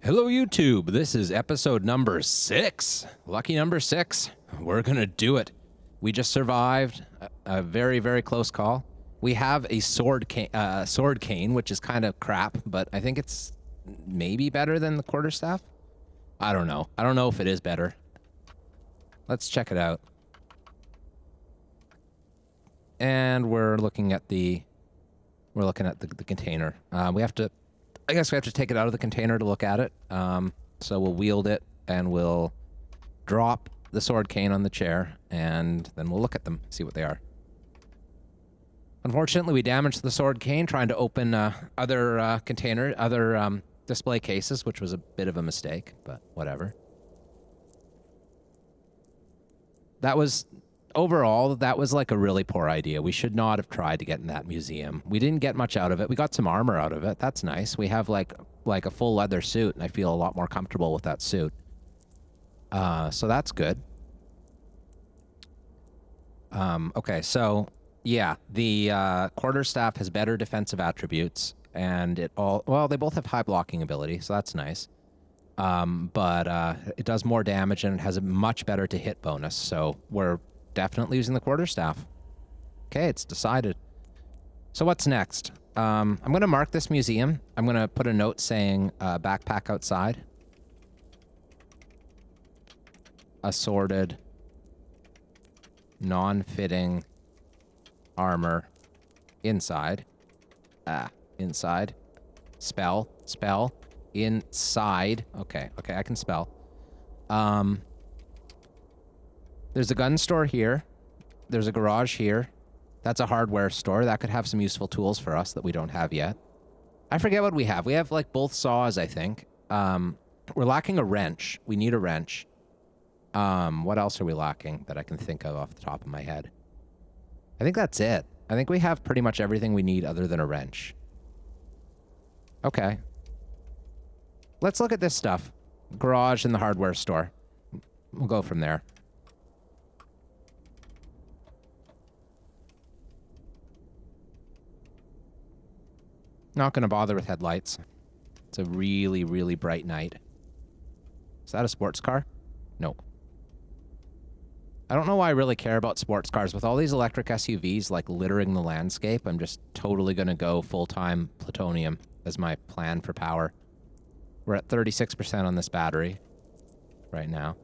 Hello, YouTube. This is episode number 6. Lucky number 6. We're going to do it. We just survived a very, very close call. We have a sword cane, which is kind of crap, but I think it's maybe better than the quarterstaff. I don't know. I don't know if it is better. Let's check it out. And we're looking at the container. I guess we have to take it out of the container to look at it. So we'll wield it and we'll drop the sword cane on the chair and then we'll look at them, see what they are. Unfortunately, we damaged the sword cane trying to open other display cases, which was a bit of a mistake, but whatever. Overall, that was like a really poor idea. We should not have tried to get in that museum. We didn't get much out of it. We got some armor out of it. That's nice. We have like a full leather suit, and I feel a lot more comfortable with that suit. So that's good. Okay, so yeah, the quarterstaff has better defensive attributes, and they both have high blocking ability, so that's nice. But it does more damage, and it has a much better to hit bonus, so we're definitely using the quarterstaff. Okay, it's decided. So what's next? I'm going to mark this museum. I'm going to put a note saying backpack outside. Assorted, non-fitting armor inside. Inside. Spell, inside. Okay, I can spell. There's a gun store here. There's a garage here. That's a hardware store. That could have some useful tools for us that we don't have yet. I forget what we have. We have like both saws, I think. We're lacking a wrench. We need a wrench. What else are we lacking that I can think of off the top of my head? I think that's it. I think we have pretty much everything we need other than a wrench. Okay. Let's look at this stuff. Garage and the hardware store. We'll go from there. Not going to bother with headlights. It's a really, really bright night. Is that a sports car? No. I don't know why I really care about sports cars. With all these electric SUVs like littering the landscape, I'm just totally going to go full-time plutonium as my plan for power. We're at 36% on this battery right now.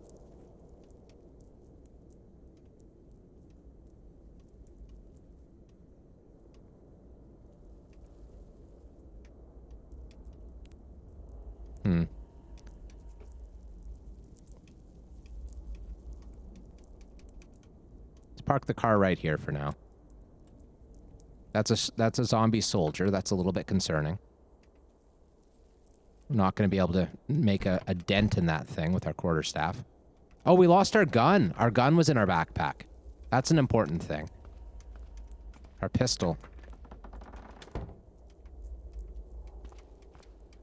Let's park the car right here for now. That's a zombie soldier. That's a little bit concerning. We're not going to be able to make a dent in that thing with our quarterstaff. Oh, we lost our gun. Our gun was in our backpack. That's an important thing. Our pistol.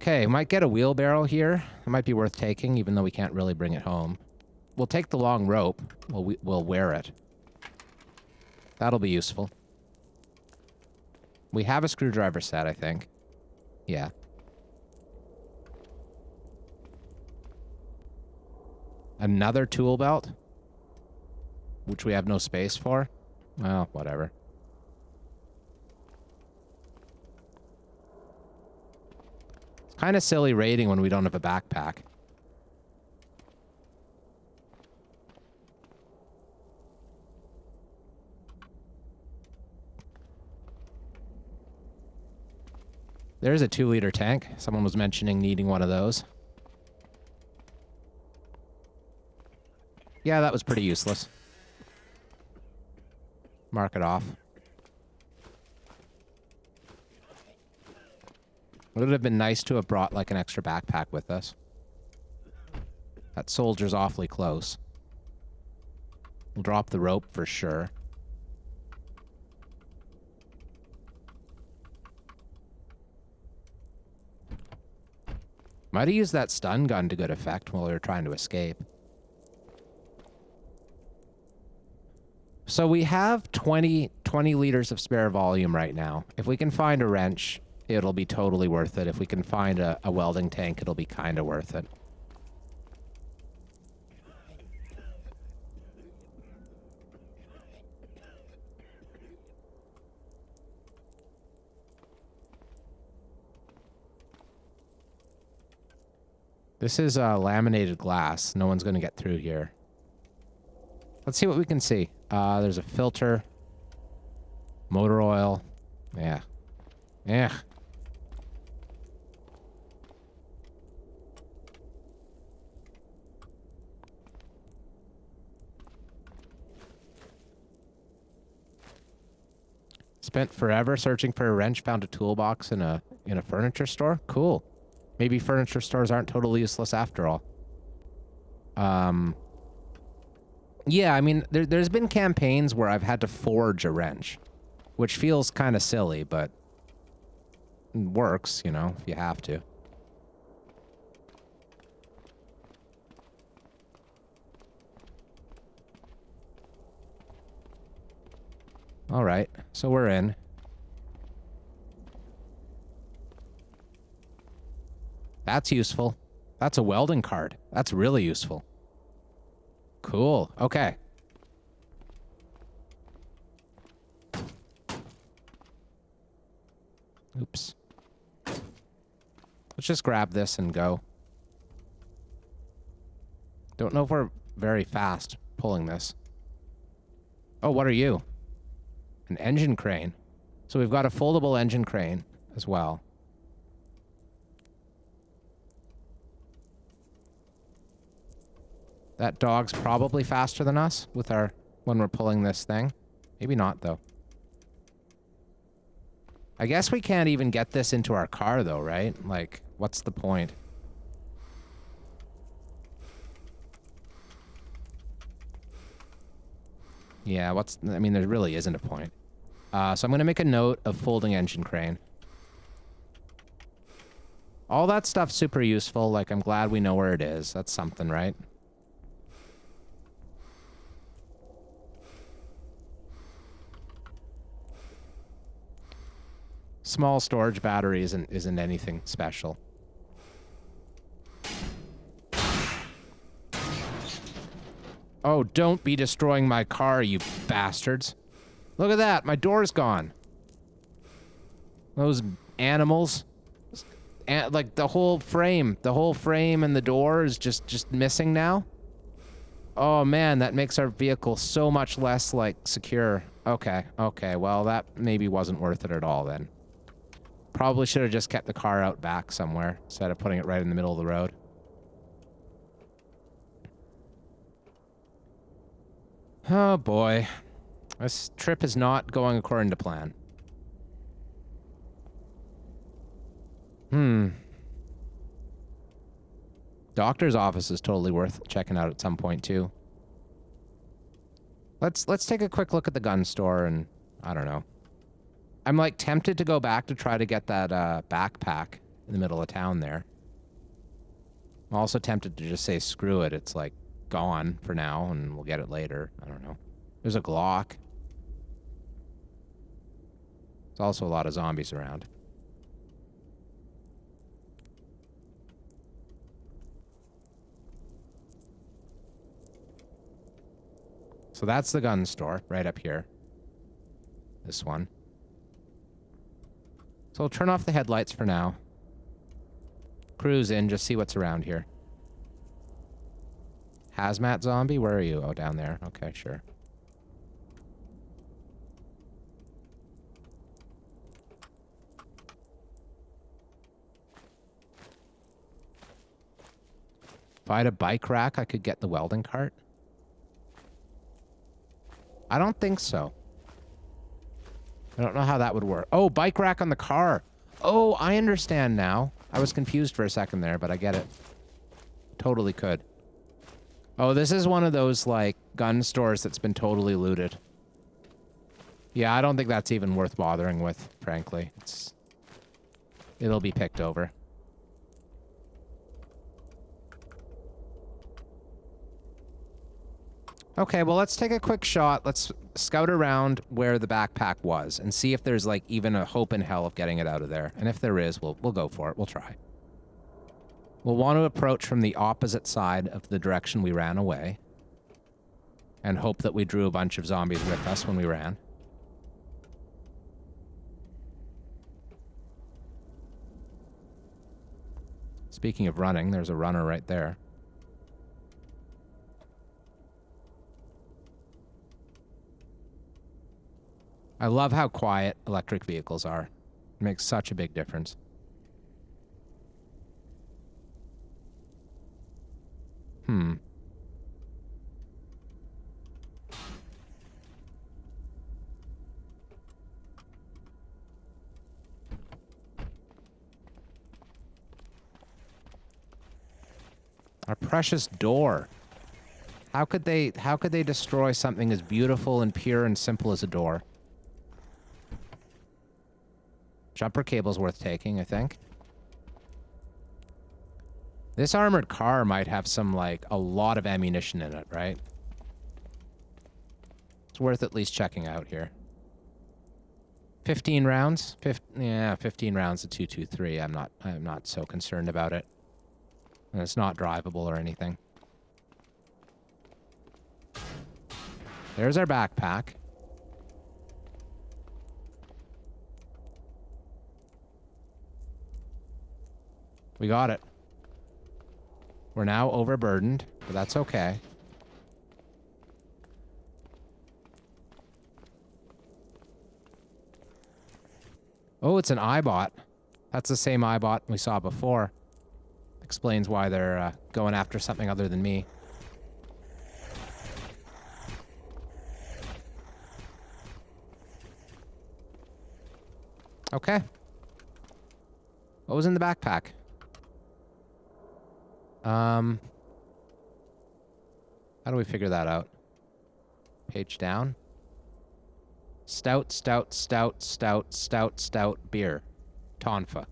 Okay, might get a wheelbarrow here. It might be worth taking, even though we can't really bring it home. We'll take the long rope. We'll wear it. That'll be useful. We have a screwdriver set, I think. Yeah. Another tool belt, which we have no space for. Well, whatever. Kind of silly raiding when we don't have a backpack. There's a 2-liter tank. Someone was mentioning needing one of those. Yeah, that was pretty useless. Mark it off. Would it have been nice to have brought like an extra backpack with us? That soldier's awfully close. We'll drop the rope for sure. Might have used that stun gun to good effect while we were trying to escape. So we have 20 liters of spare volume right now. If we can find a wrench it'll be totally worth it. If we can find a welding tank, it'll be kind of worth it. This is laminated glass. No one's going to get through here. Let's see what we can see. There's a filter. Motor oil. Yeah. Yeah. Spent forever searching for a wrench, found a toolbox in a furniture store. Cool. Maybe furniture stores aren't totally useless after all. Yeah, I mean, there's been campaigns where I've had to forge a wrench, which feels kind of silly, but works, you know, if you have to. All right, so we're in. That's useful. That's a welding card. That's really useful. Cool. Okay. Oops. Let's just grab this and go. Don't know if we're very fast pulling this. Oh, what are you? An engine crane. So we've got a foldable engine crane as well. That dog's probably faster than us with our when we're pulling this thing. Maybe not, though. I guess we can't even get this into our car, though, right? Like, what's the point? Yeah, I mean, there really isn't a point. So I'm going to make a note of folding engine crane. All that stuff's super useful. Like, I'm glad we know where it is. That's something, right? Small storage battery isn't anything special. Oh, don't be destroying my car, you bastards. Look at that, my door's gone. Those animals. Like the whole frame and the door is just missing now. Oh man, that makes our vehicle so much less, like, secure. Okay, well that maybe wasn't worth it at all then. Probably should have just kept the car out back somewhere instead of putting it right in the middle of the road. Oh boy. This trip is not going according to plan. Doctor's office is totally worth checking out at some point too. Let's take a quick look at the gun store and I don't know. I'm like tempted to go back to try to get that backpack in the middle of town there. I'm also tempted to just say screw it. It's like gone for now and we'll get it later. I don't know. There's a Glock. There's also a lot of zombies around. So that's the gun store right up here. This one. So we'll turn off the headlights for now. Cruise in, just see what's around here. Hazmat zombie? Where are you? Oh, down there. Okay, sure. If I had a bike rack, I could get the welding cart. I don't think so. I don't know how that would work. Oh, bike rack on the car. Oh, I understand now. I was confused for a second there, but I get it. Totally could. Oh, this is one of those, like, gun stores that's been totally looted. Yeah, I don't think that's even worth bothering with, frankly. It'll be picked over. Okay, well, let's take a quick shot. Let's scout around where the backpack was and see if there's, like, even a hope in hell of getting it out of there. And if there is, we'll go for it. We'll try. We'll want to approach from the opposite side of the direction we ran away. And hope that we drew a bunch of zombies with us when we ran. Speaking of running, there's a runner right there. I love how quiet electric vehicles are. It makes such a big difference. Our precious door. How could they destroy something as beautiful and pure and simple as a door? Jumper cable's worth taking, I think. This armored car might have some, like, a lot of ammunition in it, right? It's worth at least checking out here. 15 rounds? 15 rounds of 223. I'm not so concerned about it. And it's not drivable or anything. There's our backpack. We got it. We're now overburdened, but that's okay. Oh, it's an iBot. That's the same iBot we saw before. Explains why they're going after something other than me. Okay. What was in the backpack? How do we figure that out? Page down. Stout, stout, stout, stout, stout, stout, beer. Tonfa.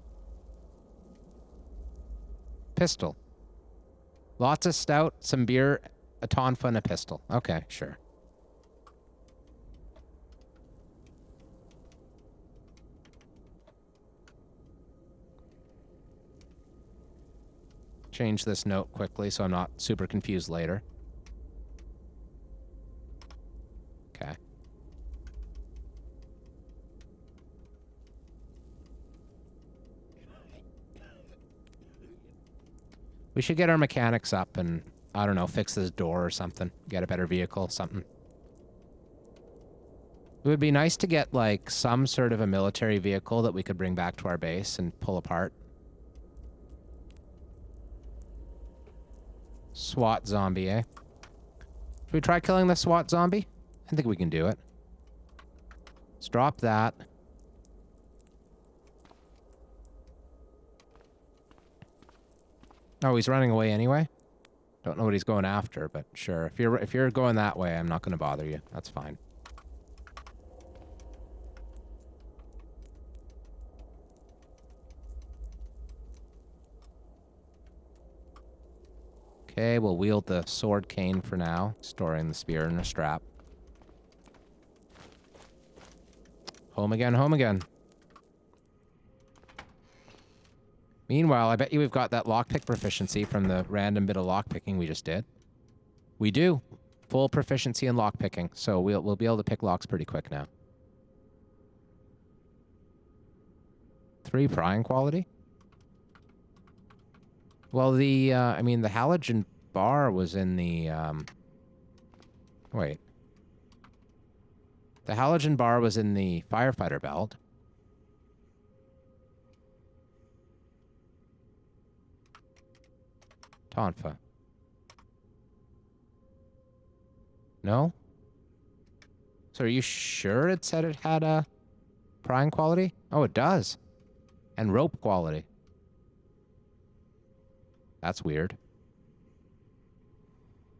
Pistol. Lots of stout, some beer, a tonfa, and a pistol. Okay, sure. Change this note quickly so I'm not super confused later. Okay. We should get our mechanics up and, I don't know, fix this door or something. Get a better vehicle, something. It would be nice to get, like, some sort of a military vehicle that we could bring back to our base and pull apart. SWAT zombie, eh? Should we try killing the SWAT zombie? I think we can do it. Let's drop that. Oh, he's running away anyway? Don't know what he's going after, but sure. If you're going that way, I'm not going to bother you. That's fine. Okay, we'll wield the sword cane for now, storing the spear in a strap. Home again, home again. Meanwhile, I bet you we've got that lockpick proficiency from the random bit of lockpicking we just did. We do. Full proficiency in lockpicking, so we'll be able to pick locks pretty quick now. 3 prying quality? Well, I mean, the halogen bar was in the, wait. The halogen bar was in the firefighter belt. Tonfa. No? So are you sure it said it had a prying quality? Oh, it does. And rope quality. That's weird.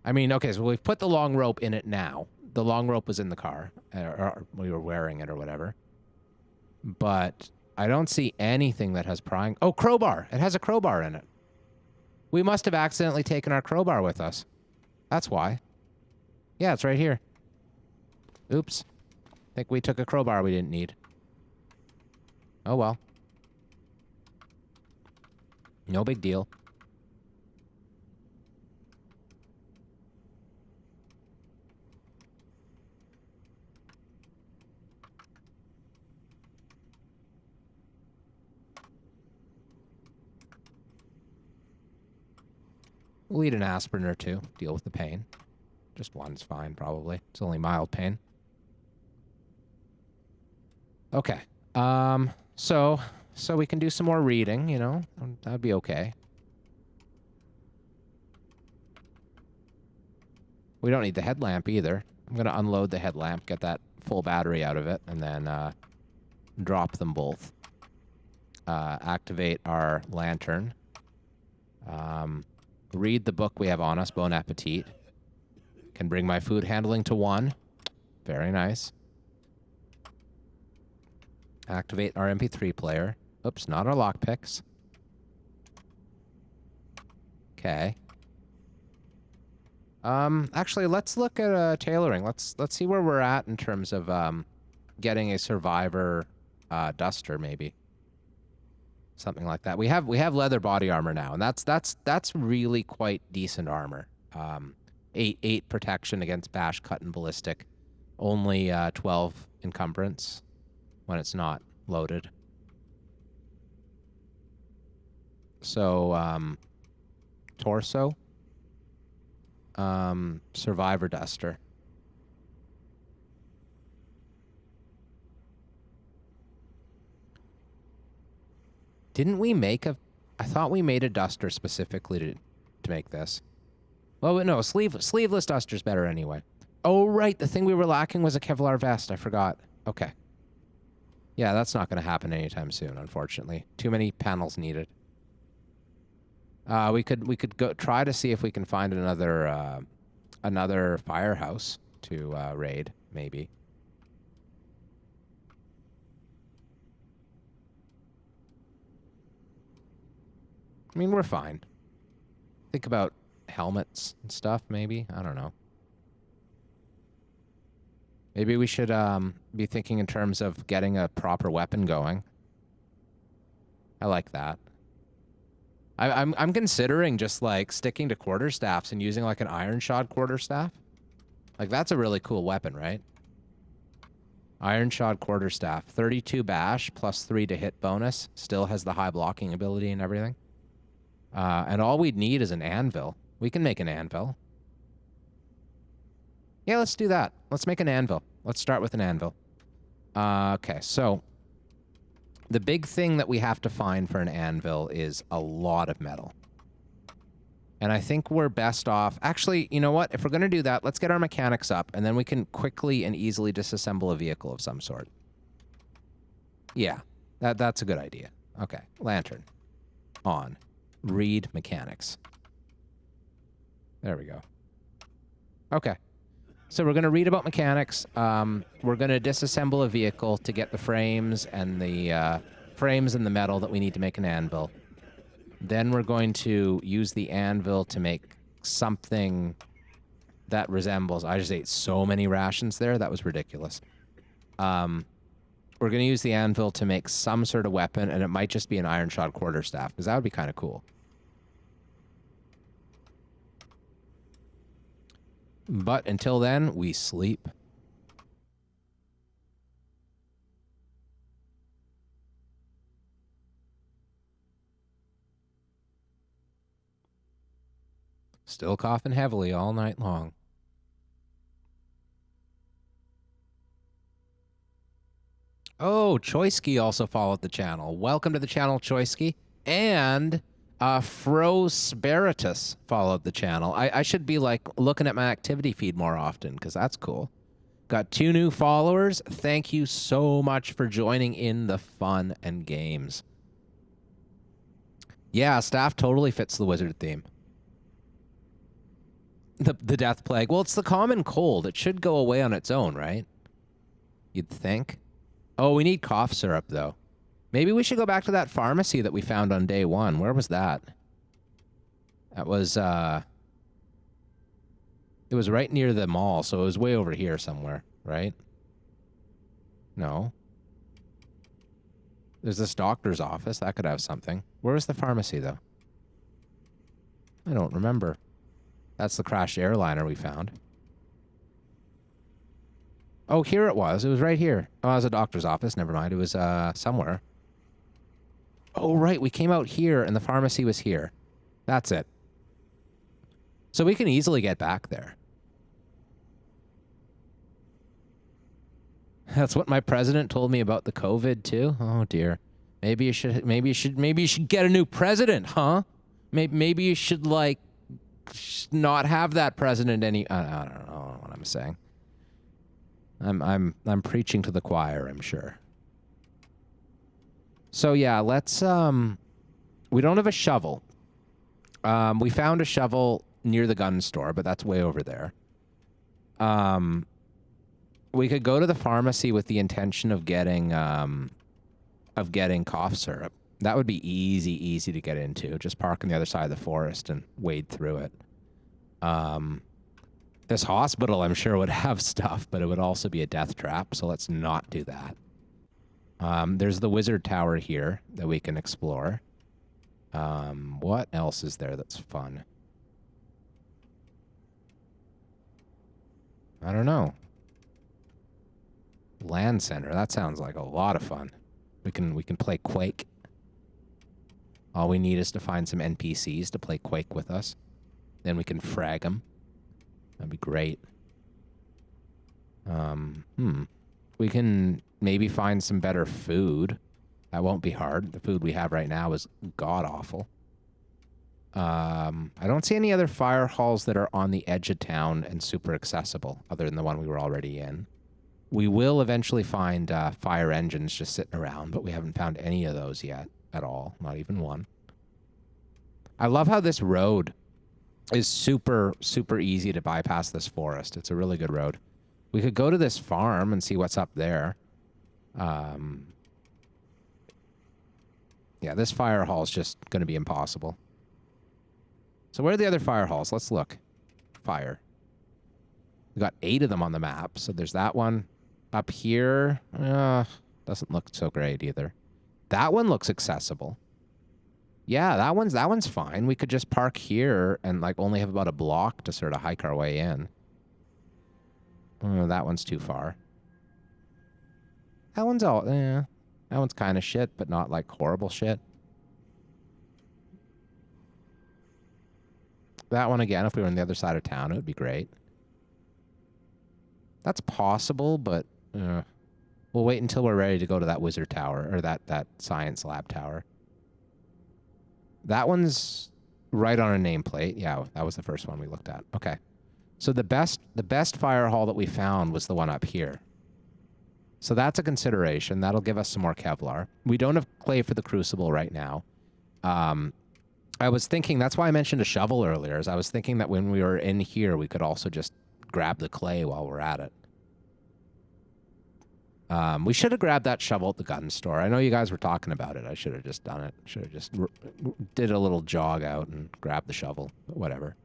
I mean, okay, so we've put the long rope in it now. The long rope was in the car, or we were wearing it or whatever. But I don't see anything that has prying. Oh, crowbar. It has a crowbar in it. We must have accidentally taken our crowbar with us. That's why. Yeah, it's right here. Oops. Think we took a crowbar we didn't need. Oh well. No big deal. We'll eat an aspirin or two. Deal with the pain. Just one's fine, probably. It's only mild pain. Okay. So we can do some more reading, you know? That'd be okay. We don't need the headlamp either. I'm gonna unload the headlamp, get that full battery out of it, and then drop them both. Activate our lantern. Read the book we have on us, Bon Appetit. Can bring my food handling to 1. Very nice. Activate our MP3 player. Oops, not our lockpicks. Okay. Actually, let's look at tailoring. Let's see where we're at in terms of getting a survivor duster, maybe. Something like that. We have leather body armor now, and that's really quite decent armor. 8 protection against bash, cut, and ballistic. Only 12 encumbrance when it's not loaded. So torso. Survivor duster. Didn't we make a... I thought we made a duster specifically to make this. Well, no, sleeveless duster's better anyway. Oh, right, the thing we were lacking was a Kevlar vest. I forgot. Okay. Yeah, that's not going to happen anytime soon, unfortunately. Too many panels needed. We could go try to see if we can find another firehouse to raid, maybe. I mean, we're fine. Think about helmets and stuff, maybe. I don't know. Maybe we should be thinking in terms of getting a proper weapon going. I like that. I'm considering just like sticking to quarterstaffs and using like an iron shod quarterstaff. Like that's a really cool weapon, right? Iron shod quarterstaff, 32 bash plus 3 to hit bonus. Still has the high blocking ability and everything. And all we'd need is an anvil. We can make an anvil. Yeah, let's do that. Let's make an anvil. Let's start with an anvil. Okay, so the big thing that we have to find for an anvil is a lot of metal. And I think we're best off... Actually, you know what? If we're going to do that, let's get our mechanics up, and then we can quickly and easily disassemble a vehicle of some sort. Yeah, that's a good idea. Okay, lantern. On. Read mechanics. There we go. Okay. So we're going to read about mechanics. We're going to disassemble a vehicle to get the frames and the metal that we need to make an anvil. Then we're going to use the anvil to make something that resembles... I just ate so many rations there. That was ridiculous. We're going to use the anvil to make some sort of weapon, and it might just be an iron shod quarterstaff, because that would be kind of cool. But until then, we sleep. Still coughing heavily all night long. Oh, Choisky also followed the channel. Welcome to the channel, Choisky. And Frosperitus followed the channel. I should be like looking at my activity feed more often because that's cool. Got 2 new followers. Thank you so much for joining in the fun and games. Yeah, staff totally fits the wizard theme. The death plague. Well, it's the common cold. It should go away on its own, right? You'd think. Oh, we need cough syrup, though. Maybe we should go back to that pharmacy that we found on day 1. Where was that? That was, It was right near the mall, so it was way over here somewhere, right? No. There's this doctor's office. That could have something. Where's the pharmacy, though? I don't remember. That's the crashed airliner we found. Oh, here it was. It was right here. Oh, it was a doctor's office. Never mind. It was somewhere. Oh, right. We came out here, and the pharmacy was here. That's it. So we can easily get back there. That's what my president told me about the COVID too. Oh dear. Maybe you should get a new president, huh? Maybe you should like not have that president any. I don't know what I'm saying. I'm preaching to the choir, I'm sure. So yeah, let's we don't have a shovel. We found a shovel near the gun store, but that's way over there. We could go to the pharmacy with the intention of getting cough syrup. That would be easy to get into. Just park on the other side of the forest and wade through it. This hospital, I'm sure, would have stuff, but it would also be a death trap, so let's not do that. There's the wizard tower here that we can explore. What else is there that's fun? I don't know. Land center. That sounds like a lot of fun. We can play Quake. All we need is to find some NPCs to play Quake with us. Then we can frag them. That'd be great. We can maybe find some better food. That won't be hard. The food we have right now is god-awful. I don't see any other fire halls that are on the edge of town and super accessible, other than the one we were already in. We will eventually find fire engines just sitting around, but we haven't found any of those yet at all. Not even one. I love how this road is super easy to bypass this forest. It's a really good road. We could go to this farm and see what's up there. Yeah, this fire hall is just going to be impossible. So where are the other fire halls? Let's look. Fire. We got 8 of them on the map. So there's that one. Up here, doesn't look so great either. That one looks accessible. Yeah, that one's fine. We could just park here and like only have about a block to sort of hike our way in. Oh, that one's too far. That one's that one's kind of shit, but not like horrible shit. That one again, if we were on the other side of town, it would be great. That's possible, but we'll wait until we're ready to go to that wizard tower, or that science lab tower. That one's right on a nameplate. Yeah, that was the first one we looked at. Okay. So the best fire hall that we found was the one up here. So that's a consideration. That'll give us some more Kevlar. We don't have clay for the crucible right now. I was thinking, that's why I mentioned a shovel earlier, is I was thinking that when we were in here, we could also just grab the clay while we're at it. We should have grabbed that shovel at the gun store. I know you guys were talking about it. I should have just done it. Should have just did a little jog out and grabbed the shovel. But whatever.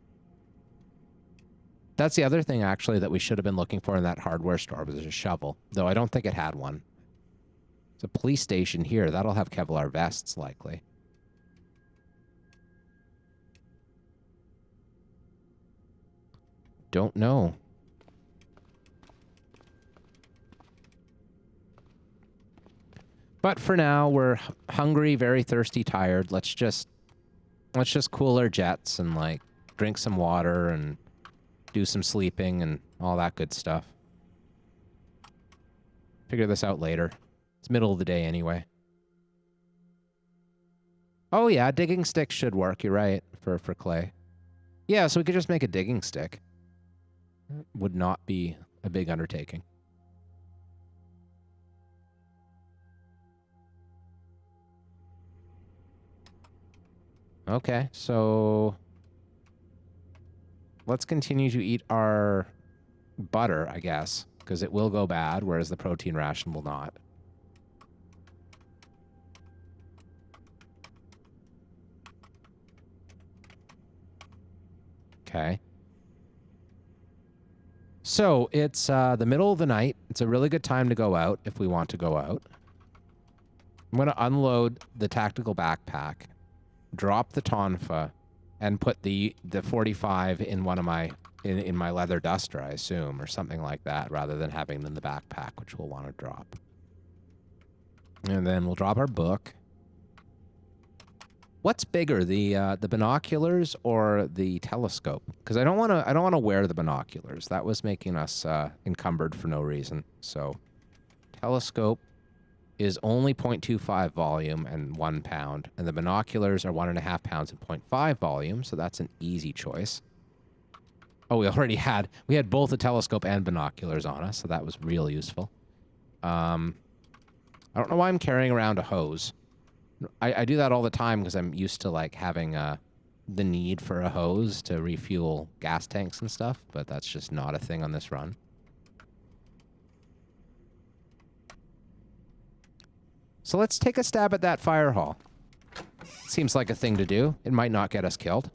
That's the other thing, actually, that we should have been looking for in that hardware store was a shovel. Though I don't think it had one. It's a police station here. That'll have Kevlar vests, likely. Don't know. But for now, we're hungry, very thirsty, tired. Let's just cool our jets and like drink some water and do some sleeping and all that good stuff. Figure this out later. It's middle of the day anyway. Oh yeah, digging sticks should work. You're right, for clay. Yeah, so we could just make a digging stick. Would not be a big undertaking. Okay, so let's continue to eat our butter, I guess, because it will go bad, whereas the protein ration will not. Okay. So it's the middle of the night. It's a really good time to go out if we want to go out. I'm going to unload the tactical backpack, drop the tonfa, and put the 45 in one of my in my leather duster, I assume, or something like that, rather than having them in the backpack, which we'll want to drop. And then we'll drop our book. What's bigger, the binoculars or the telescope? Because I don't want to wear the binoculars. That was making us encumbered for no reason. So, telescope is only 0.25 volume and 1 pound, and the binoculars are 1.5 pounds and 0.5 volume. So that's an easy choice. Oh, we had both a telescope and binoculars on us, so that was real useful. I don't know why I'm carrying around a hose. I do that all the time because I'm used to like having the need for a hose to refuel gas tanks and stuff, but that's just not a thing on this run. So let's take a stab at that fire hall. Seems like a thing to do. It might not get us killed.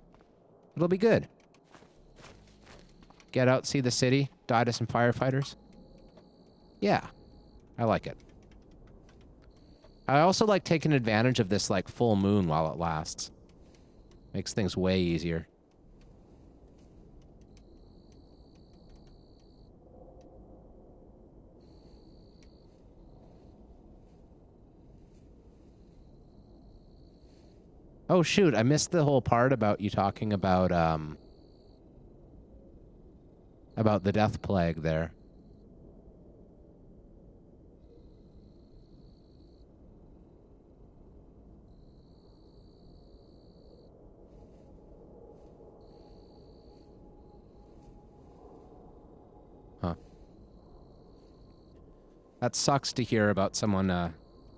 It'll be good. Get out, see the city, die to some firefighters. Yeah, I like it. I also like taking advantage of this like full moon while it lasts. Makes things way easier. Oh shoot, I missed the whole part about you talking about the death plague there. Huh. That sucks to hear about someone,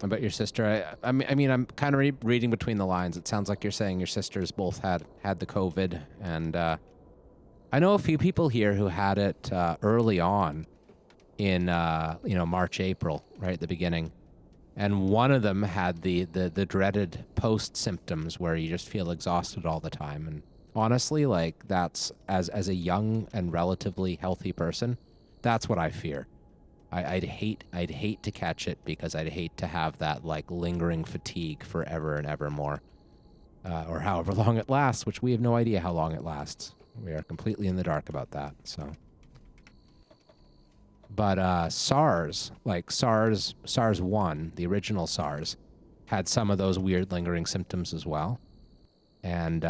about your sister. I mean, I'm kind of reading between the lines. It sounds like you're saying your sisters both had the COVID, and I know a few people here who had it early on in March, April, right at the beginning, and one of them had the dreaded post symptoms where you just feel exhausted all the time. And honestly, like that's as a young and relatively healthy person, that's what I fear. I'd hate to catch it because I'd hate to have that like lingering fatigue forever and ever more, or however long it lasts, which we have no idea how long it lasts. We are completely in the dark about that. So, but SARS, like SARS 1, the original SARS, had some of those weird lingering symptoms as well, and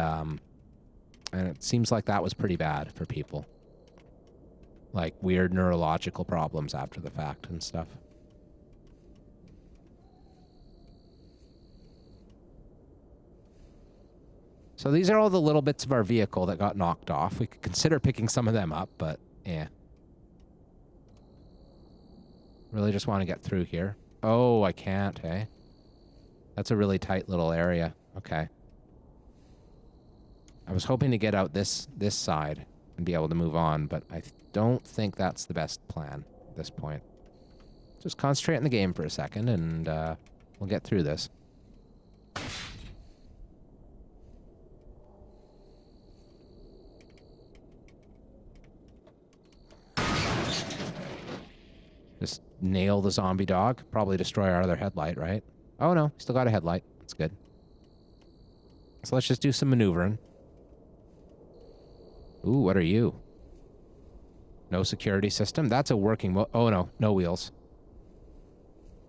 it seems like that was pretty bad for people. Like weird neurological problems after the fact and stuff. So these are all the little bits of our vehicle that got knocked off. We could consider picking some of them up, but yeah. Really just want to get through here. Oh, I can't, hey? That's a really tight little area. Okay. I was hoping to get out this side and be able to move on, but I don't think that's the best plan at this point. Just concentrate on the game for a second, and we'll get through this. Just nail the zombie dog. Probably destroy our other headlight, right? Oh no, still got a headlight. That's good. So let's just do some maneuvering. Ooh, what are you? No security system? That's a working oh no, no wheels.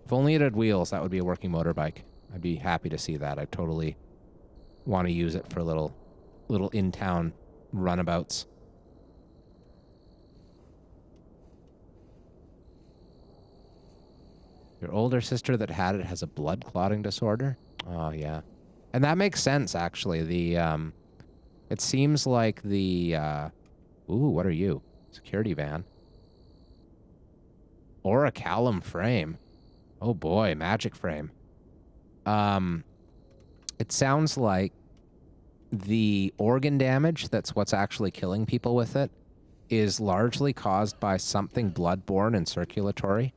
If only it had wheels, that would be a working motorbike. I'd be happy to see that. I totally want to use it for little in-town runabouts. Your older sister that had it has a blood clotting disorder? Oh, yeah. And that makes sense, actually. It seems like the, ooh, what are you? Security van. Or a Callum frame. Oh boy, magic frame. It sounds like the organ damage, that's what's actually killing people with it, is largely caused by something bloodborne and circulatory,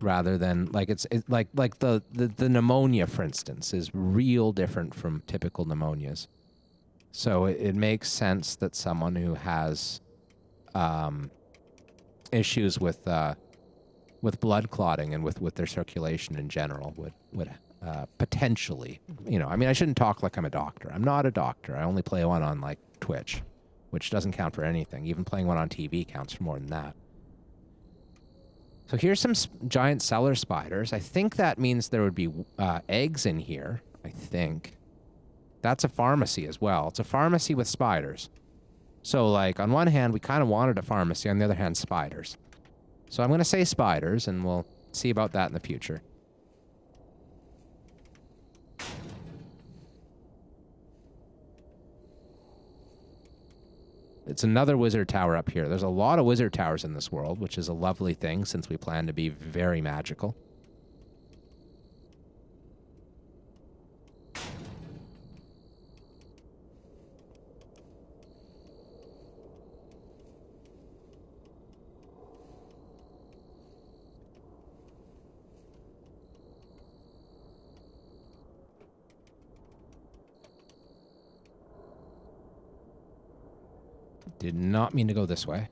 rather than like like the pneumonia, for instance, is real different from typical pneumonias. So it makes sense that someone who has issues with blood clotting and with their circulation in general would potentially, I mean, I shouldn't talk like I'm a doctor. I'm not a doctor. I only play one on like Twitch, which doesn't count for anything. Even playing one on TV counts for more than that. So here's some giant cellar spiders. I think that means there would be eggs in here. I think. That's a pharmacy as well. It's a pharmacy with spiders. So, like, on one hand, we kind of wanted a pharmacy. On the other hand, spiders. So I'm going to say spiders, and we'll see about that in the future. It's another wizard tower up here. There's a lot of wizard towers in this world, which is a lovely thing since we plan to be very magical. Did not mean to go this way.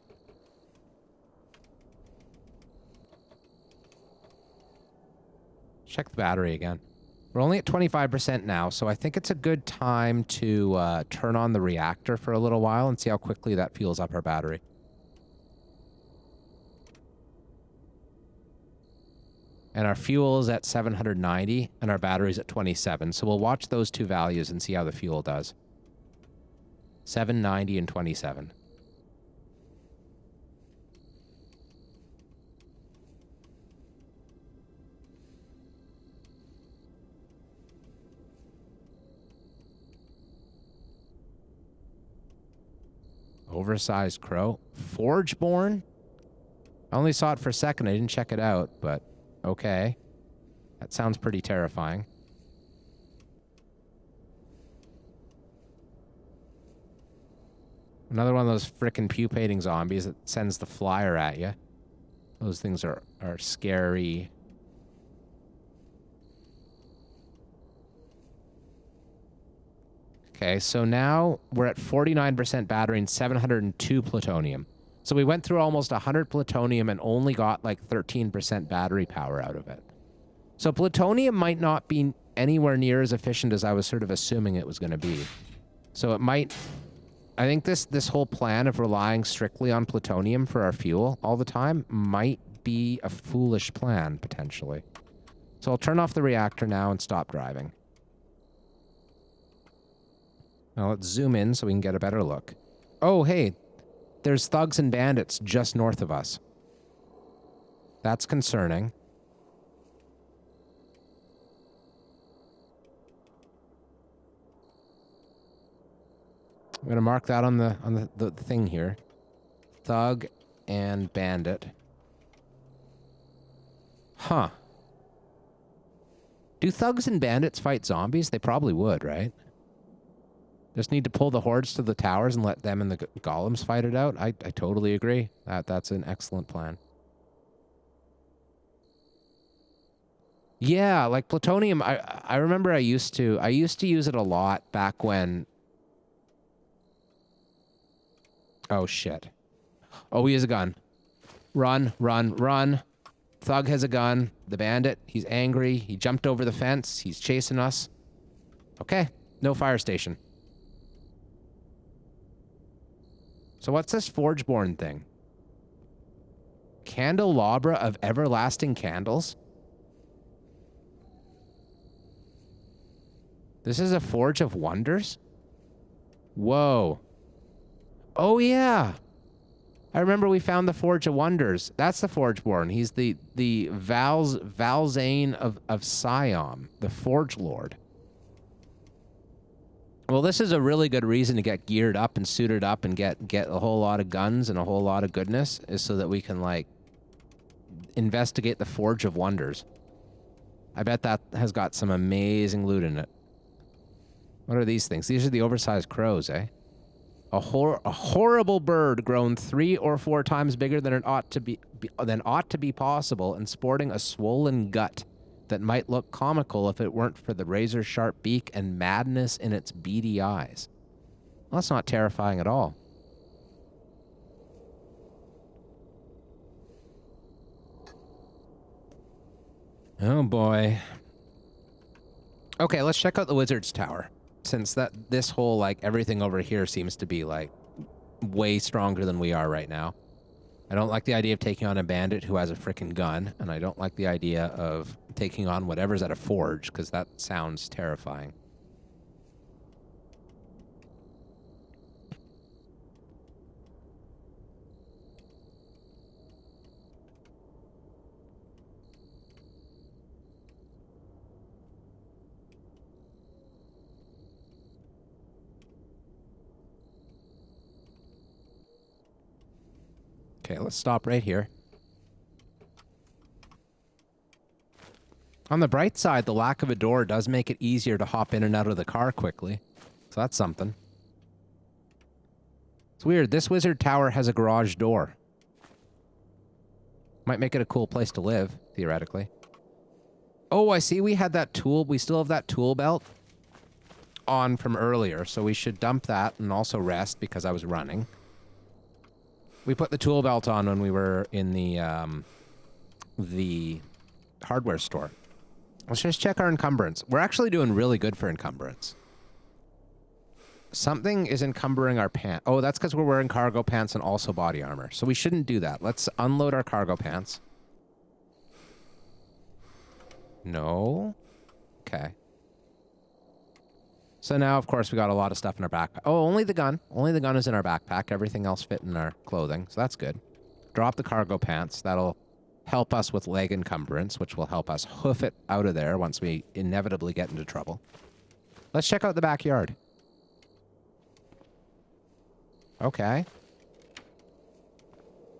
Check the battery again. We're only at 25% now, so I think it's a good time to turn on the reactor for a little while and see how quickly that fuels up our battery. And our fuel is at 790, and our battery's at 27, so we'll watch those two values and see how the fuel does. 790 and 27. Oversized crow. Forgeborn? I only saw it for a second. I didn't check it out, but okay. That sounds pretty terrifying. Another one of those frickin' pupating zombies that sends the flyer at you. Those things are scary. Okay, so now we're at 49% battery and 702 plutonium. So we went through almost 100 plutonium and only got like 13% battery power out of it. So plutonium might not be anywhere near as efficient as I was sort of assuming it was going to be. So it might... I think this whole plan of relying strictly on plutonium for our fuel all the time might be a foolish plan, potentially. So I'll turn off the reactor now and stop driving. Now let's zoom in so we can get a better look. Oh, hey, there's thugs and bandits just north of us. That's concerning. I'm going to mark that on the thing here. Thug and bandit. Huh. Do thugs and bandits fight zombies? They probably would, right? Just need to pull the hordes to the towers and let them and the golems fight it out? I totally agree. That's an excellent plan. Yeah, like plutonium, I remember I used to use it a lot back when... Oh, shit. Oh, he has a gun. Run, run, run. Thug has a gun. The bandit, he's angry. He jumped over the fence. He's chasing us. Okay, no fire station. So what's this Forgeborn thing? Candelabra of everlasting candles? This is a Forge of Wonders? Whoa. Oh, yeah. I remember we found the Forge of Wonders. That's the Forgeborn. He's the Valzane of Siam, the Forge Lord. Well, this is a really good reason to get geared up and suited up and get a whole lot of guns and a whole lot of goodness, is so that we can, like, investigate the Forge of Wonders. I bet that has got some amazing loot in it. What are these things? These are the oversized crows, eh? A horrible bird grown 3 or 4 times bigger than it ought to be possible, and sporting a swollen gut that might look comical if it weren't for the razor-sharp beak and madness in its beady eyes. Well, that's not terrifying at all. Oh boy. Okay, let's check out the wizard's tower. Since this whole, like, everything over here seems to be, like, way stronger than we are right now. I don't like the idea of taking on a bandit who has a frickin' gun, and I don't like the idea of taking on whatever's at a forge, because that sounds terrifying. Okay, let's stop right here. On the bright side, the lack of a door does make it easier to hop in and out of the car quickly. So that's something. It's weird. This wizard tower has a garage door. Might make it a cool place to live, theoretically. Oh, I see we had that tool. We still have that tool belt on from earlier, so we should dump that and also rest because I was running. We put the tool belt on when we were in the hardware store. Let's just check our encumbrance. We're actually doing really good for encumbrance. Something is encumbering our pants. Oh, that's because we're wearing cargo pants and also body armor. So we shouldn't do that. Let's unload our cargo pants. No. Okay. So now, of course, we got a lot of stuff in our backpack. Oh, only the gun. Only the gun is in our backpack. Everything else fit in our clothing. So that's good. Drop the cargo pants. That'll help us with leg encumbrance, which will help us hoof it out of there once we inevitably get into trouble. Let's check out the backyard. Okay.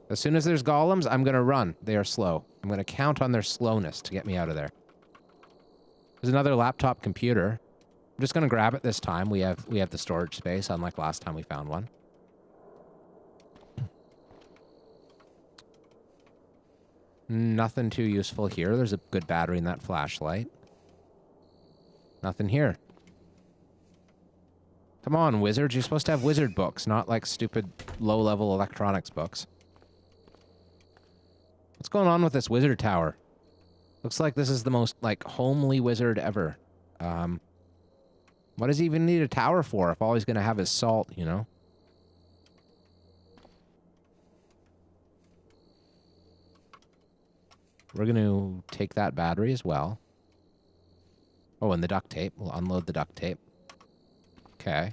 As soon as there's golems, I'm going to run. They are slow. I'm going to count on their slowness to get me out of there. There's another laptop computer. I'm just going to grab it this time. We have the storage space, unlike last time we found one. Nothing too useful here. There's a good battery in that flashlight. Nothing here. Come on, wizards. You're supposed to have wizard books, not like stupid low-level electronics books. What's going on with this wizard tower? Looks like this is the most, like, homely wizard ever. What does he even need a tower for if all he's going to have is salt, you know? We're going to take that battery as well. Oh, and the duct tape. We'll unload the duct tape. Okay.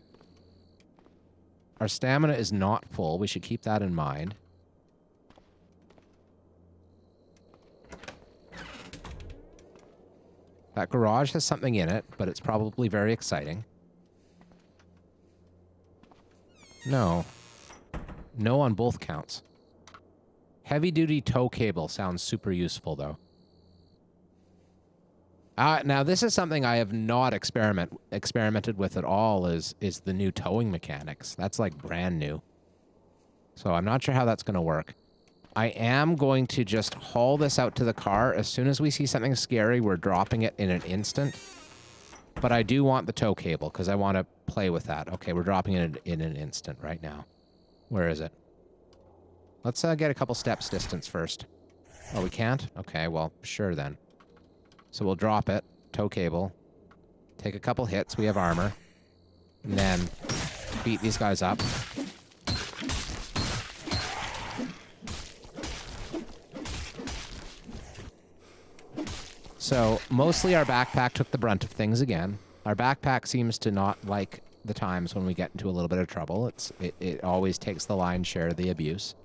Our stamina is not full. We should keep that in mind. That garage has something in it, but it's probably very exciting. No. No on both counts. Heavy-duty tow cable sounds super useful, though. Now, this is something I have not experimented with at all, is the new towing mechanics. That's, like, brand new. So I'm not sure how that's going to work. I am going to just haul this out to the car. As soon as we see something scary, we're dropping it in an instant. But I do want the tow cable, because I want to play with that. Okay, we're dropping it in an instant right now. Where is it? Let's get a couple steps distance first. Oh, we can't? Okay, well, sure then. So we'll drop it, tow cable, take a couple hits, we have armor, and then beat these guys up. So mostly our backpack took the brunt of things again. Our backpack seems to not like the times when we get into a little bit of trouble. It always takes the lion's share of the abuse.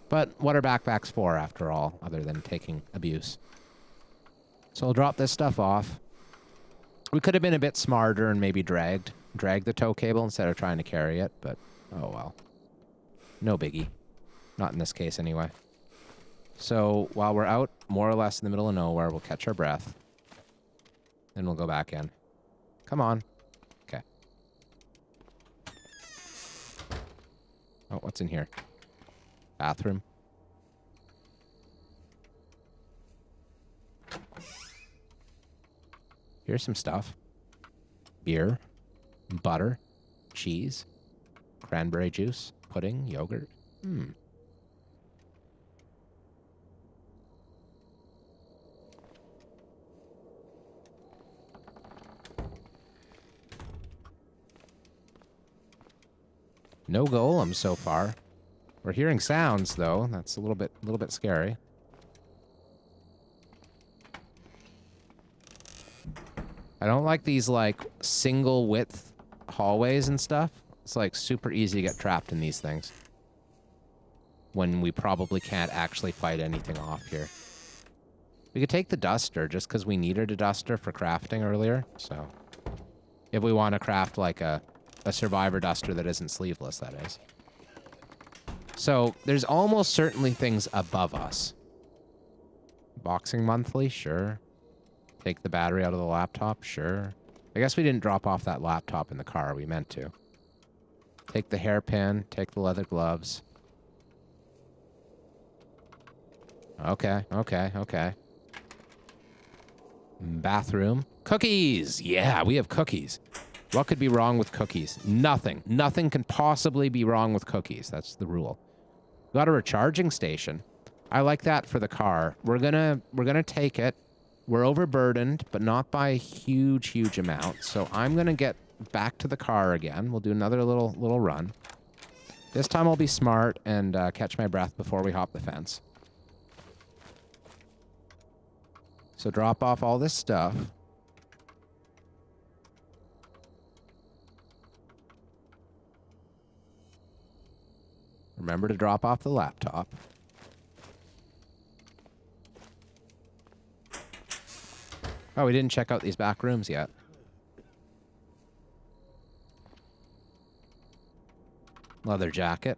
But what are backpacks for, after all, other than taking abuse? So I'll drop this stuff off. We could have been a bit smarter and maybe dragged the tow cable instead of trying to carry it, but oh well. No biggie. Not in this case, anyway. So while we're out, more or less in the middle of nowhere, we'll catch our breath. Then we'll go back in. Come on. Okay. Oh, what's in here? Bathroom. Here's some stuff. Beer, butter, cheese, cranberry juice, pudding, yogurt. No golems so far. We're hearing sounds though. That's a little bit scary. I don't like these like single width hallways and stuff. It's like super easy to get trapped in these things. When we probably can't actually fight anything off here. We could take the duster just because we needed a duster for crafting earlier. So if we want to craft like a survivor duster that isn't sleeveless, that is. So there's almost certainly things above us. Boxing monthly, sure. Take the battery out of the laptop, sure. I guess we didn't drop off that laptop in the car. We meant to. Take the hairpin, take the leather gloves. Okay. Bathroom. Cookies! Yeah, we have cookies. What could be wrong with cookies? Nothing. Nothing can possibly be wrong with cookies. That's the rule. Got a recharging station. I like that for the car. We're gonna take it. We're overburdened, but not by a huge amount. So I'm gonna get back to the car again. We'll do another little run. This time I'll be smart and catch my breath before we hop the fence. So drop off all this stuff. Remember to drop off the laptop. Oh, we didn't check out these back rooms yet. Leather jacket.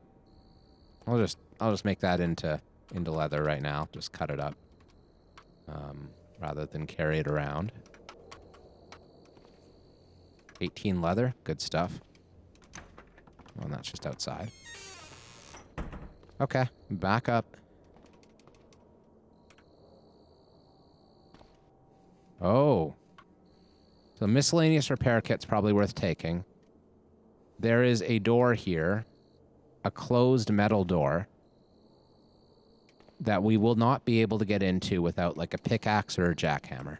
I'll just make that into leather right now. Just cut it up. Rather than carry it around. 18 leather, good stuff. Well, that's just outside. Okay, back up. Oh. So miscellaneous repair kit's probably worth taking. There is a door here. A closed metal door. That we will not be able to get into without like a pickaxe or a jackhammer.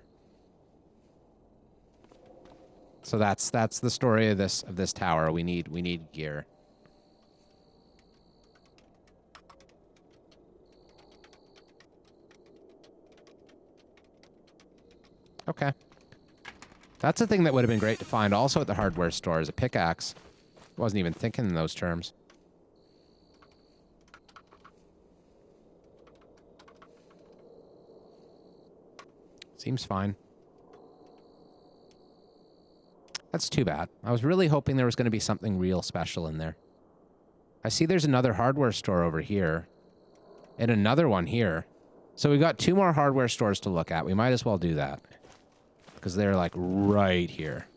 So that's the story of this tower. We need gear. Okay. That's a thing that would have been great to find also at the hardware store is a pickaxe. Wasn't even thinking in those terms. Seems fine. That's too bad. I was really hoping there was going to be something real special in there. I see there's another hardware store over here. And another one here. So we got 2 more hardware stores to look at. We might as well do that. Because they're like right here.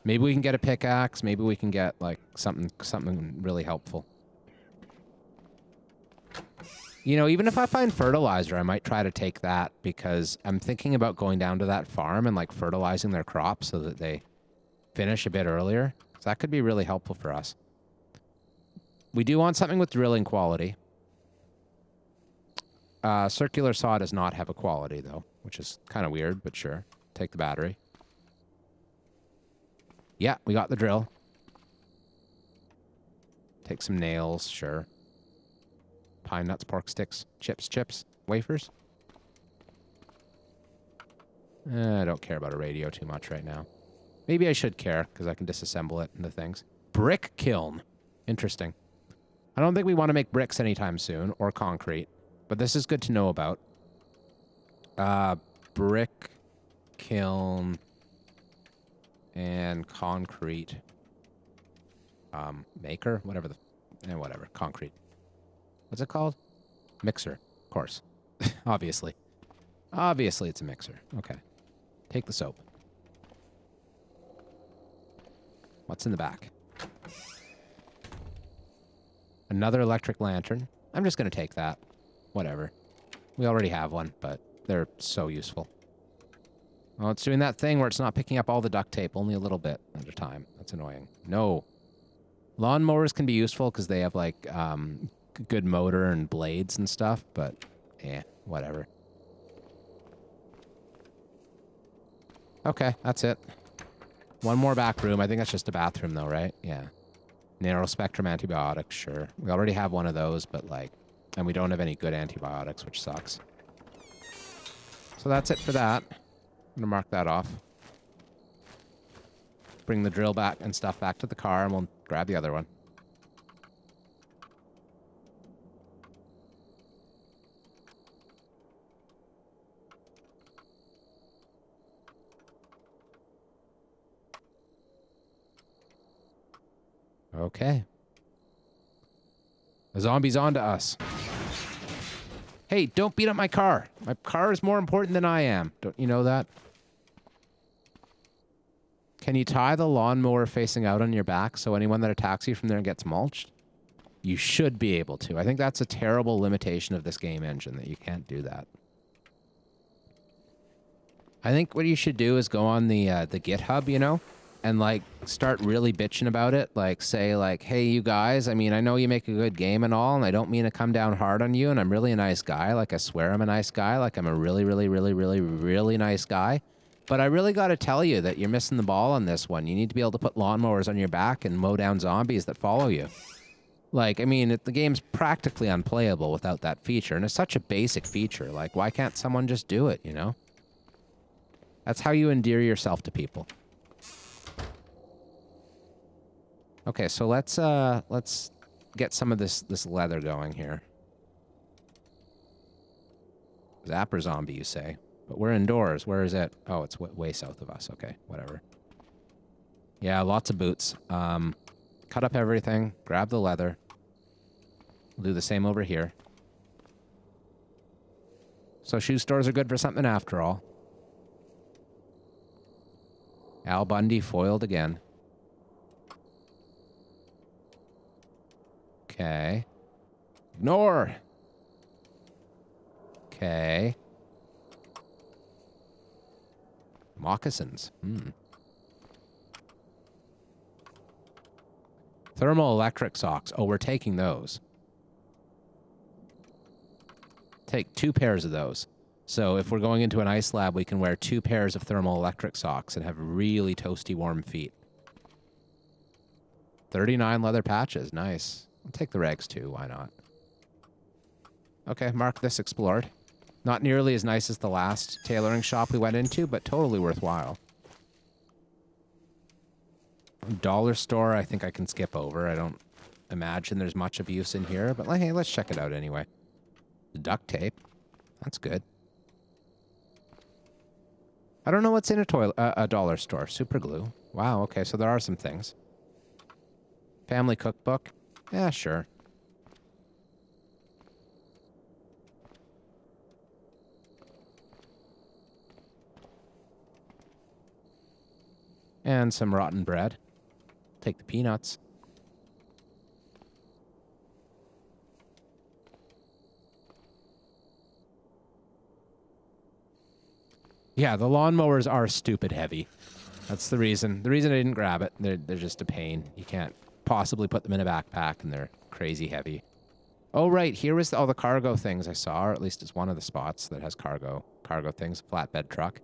Maybe we can get a pickaxe. Maybe we can get like something really helpful. You know, even if I find fertilizer, I might try to take that because I'm thinking about going down to that farm and like fertilizing their crops so that they finish a bit earlier. So that could be really helpful for us. We do want something with drilling quality. Circular saw does not have a quality though, which is kind of weird, but sure. Take the battery. Yeah, we got the drill. Take some nails, sure. Pine nuts, pork sticks, chips, wafers. I don't care about a radio too much right now. Maybe I should care, because I can disassemble it into things. Brick kiln. Interesting. I don't think we want to make bricks anytime soon, or concrete. But this is good to know about. Brick kiln and concrete maker, whatever whatever, concrete. What's it called? Mixer, of course. Obviously. Obviously it's a mixer. Okay. Take the soap. What's in the back? Another electric lantern. I'm just going to take that. Whatever. We already have one, but they're so useful. Oh, it's doing that thing where it's not picking up all the duct tape, only a little bit at a time. That's annoying. No. Lawnmowers can be useful because they have, like, good motor and blades and stuff, but, whatever. Okay, that's it. One more back room. I think that's just a bathroom, though, right? Yeah. Narrow spectrum antibiotics, sure. We already have one of those, but like, and we don't have any good antibiotics, which sucks. So that's it for that. I'm gonna mark that off. Bring the drill back and stuff back to the car, and we'll grab the other one. Okay. The zombie's on to us. Hey, don't beat up my car. My car is more important than I am. Don't you know that? Can you tie the lawnmower facing out on your back so anyone that attacks you from there gets mulched? You should be able to. I think that's a terrible limitation of this game engine, that you can't do that. I think what you should do is go on the GitHub, you know, and like start really bitching about it. Like say like, hey, you guys, I mean, I know you make a good game and all, and I don't mean to come down hard on you, and I'm really a nice guy. Like I swear I'm a nice guy. Like I'm a really, really, really, really, really nice guy. But I really got to tell you that you're missing the ball on this one. You need to be able to put lawnmowers on your back and mow down zombies that follow you. Like, I mean, the game's practically unplayable without that feature, and it's such a basic feature. Like, why can't someone just do it, you know? That's how you endear yourself to people. Okay, so let's get some of this leather going here. Zapper zombie, you say? But we're indoors. Where is it? Oh, it's way south of us. Okay, whatever. Yeah, lots of boots. Cut up everything. Grab the leather. We'll do the same over here. So shoe stores are good for something after all. Al Bundy foiled again. Okay. Ignore. Okay. Moccasins. Thermoelectric socks. Oh, we're taking those. Take 2 pairs of those. So if we're going into an ice lab, we can wear 2 pairs of thermoelectric socks and have really toasty warm feet. 39 leather patches. Nice. I'll take the rags too. Why not? Okay, mark this explored. Not nearly as nice as the last tailoring shop we went into, but totally worthwhile. Dollar store, I think I can skip over. I don't imagine there's much of use in here, but hey, let's check it out anyway. Duct tape. That's good. I don't know what's in a dollar store. Super glue. Wow, okay, so there are some things. Family cookbook. Yeah, sure. And some rotten bread. Take the peanuts. Yeah, the lawnmowers are stupid heavy. That's the reason. The reason I didn't grab it. They're just a pain. You can't possibly put them in a backpack, and they're crazy heavy. Oh, right. Here was all the cargo things I saw, or at least it's one of the spots that has cargo things, flatbed truck.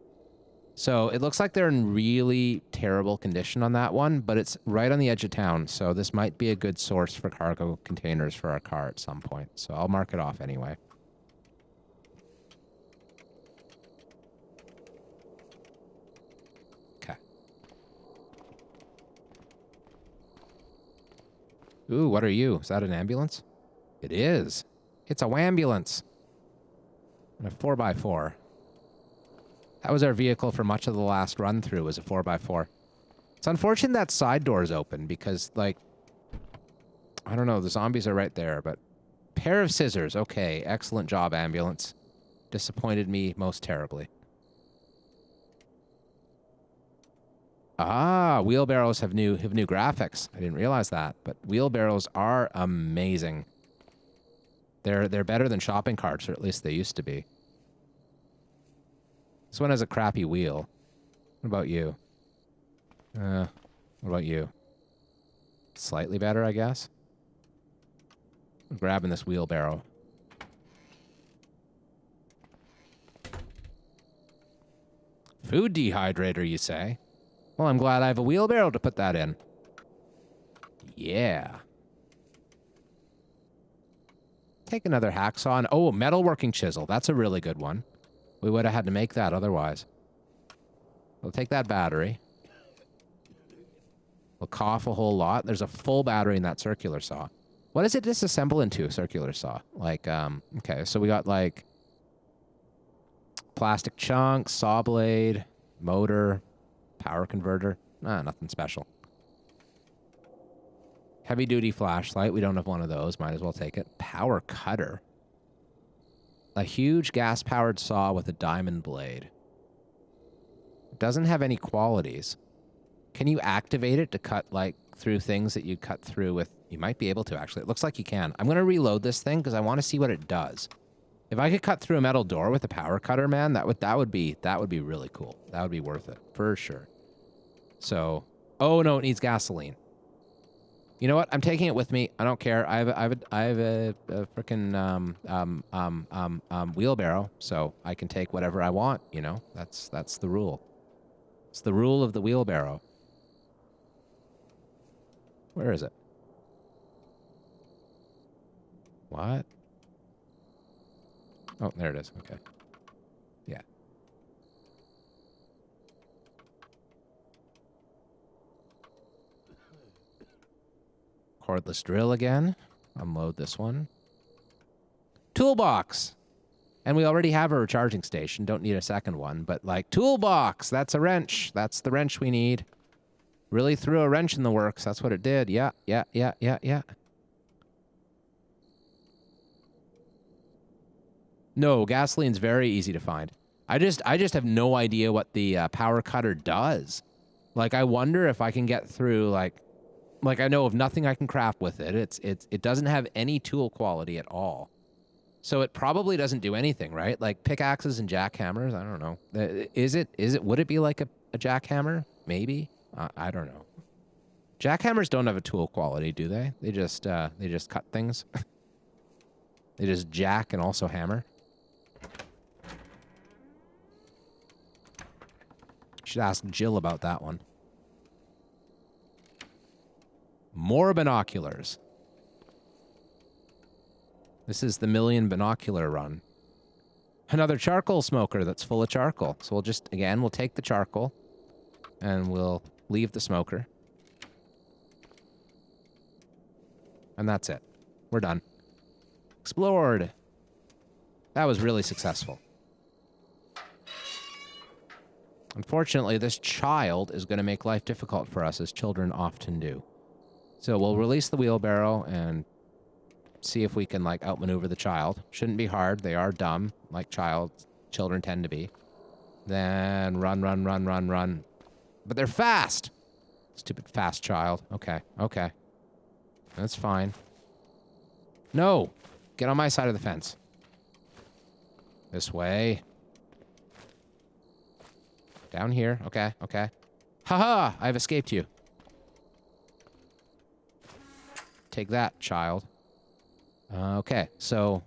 So it looks like they're in really terrible condition on that one, but it's right on the edge of town, so this might be a good source for cargo containers for our car at some point. So I'll mark it off anyway. Okay. Ooh, what are you? Is that an ambulance? It is. It's a wambulance. And a 4x4. That was our vehicle for much of the last run through, was a 4x4. It's unfortunate that side door's open because, like, I don't know, the zombies are right there, but pair of scissors. Okay, excellent job, ambulance. Disappointed me most terribly. Ah, wheelbarrows have new graphics. I didn't realize that, but wheelbarrows are amazing. They're better than shopping carts, or at least they used to be. This one has a crappy wheel. What about you? What about you? Slightly better, I guess. I'm grabbing this wheelbarrow. Food dehydrator, you say? Well, I'm glad I have a wheelbarrow to put that in. Yeah. Take another hacksaw. And, oh, metalworking chisel. That's a really good one. We would have had to make that otherwise. We'll take that battery. We'll cough a whole lot. There's a full battery in that circular saw. What does it disassemble into, a circular saw? Like, okay, so we got, like, plastic chunks, saw blade, motor, power converter. Nothing special. Heavy-duty flashlight. We don't have one of those. Might as well take it. Power cutter. A huge gas-powered saw with a diamond blade. It doesn't have any qualities. Can you activate it to cut, like, through things that you cut through with... You might be able to, actually. It looks like you can. I'm going to reload this thing because I want to see what it does. If I could cut through a metal door with a power cutter, man, that would be really cool. That would be worth it, for sure. So... Oh, no, it needs gasoline. You know what? I'm taking it with me. I don't care. I have a freaking wheelbarrow, so I can take whatever I want. You know, that's the rule. It's the rule of the wheelbarrow. Where is it? What? Oh, there it is. Okay. Yeah. Cordless drill again. Unload this one. Toolbox! And we already have a recharging station. Don't need a second one. But, like, toolbox! That's a wrench. That's the wrench we need. Really threw a wrench in the works. That's what it did. Yeah. No, gasoline's very easy to find. I just have no idea what the power cutter does. Like, I wonder if I can get through, like I know of nothing I can craft with it. It doesn't have any tool quality at all. So it probably doesn't do anything, right? Like pickaxes and jackhammers, I don't know. Would it be like a jackhammer? Maybe. I don't know. Jackhammers don't have a tool quality, do they? They just cut things. They just jack and also hammer. Should ask Jill about that one. More binoculars. This is the million binocular run. Another charcoal smoker that's full of charcoal. So we'll take the charcoal and we'll leave the smoker. And that's it. We're done. Explored. That was really successful. Unfortunately, this child is going to make life difficult for us, as children often do. So we'll release the wheelbarrow and see if we can, like, outmaneuver the child. Shouldn't be hard. They are dumb, like children tend to be. Then run. But they're fast! Stupid fast child. Okay. That's fine. No! Get on my side of the fence. This way. Down here. Okay. Haha! I've escaped you. Take that, child. Okay, so...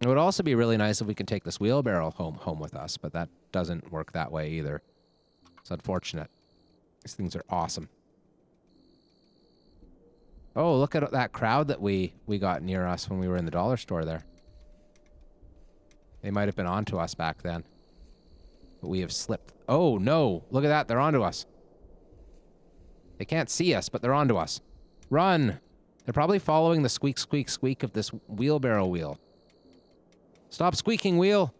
It would also be really nice if we could take this wheelbarrow home with us, but that doesn't work that way either. It's unfortunate. These things are awesome. Oh, look at that crowd that we got near us when we were in the dollar store there. They might have been onto us back then. But we have slipped. Oh, no. Look at that. They're onto us. They can't see us, but they're onto us. Run! They're probably following the squeak, squeak, squeak of this wheelbarrow wheel. Stop squeaking, wheel!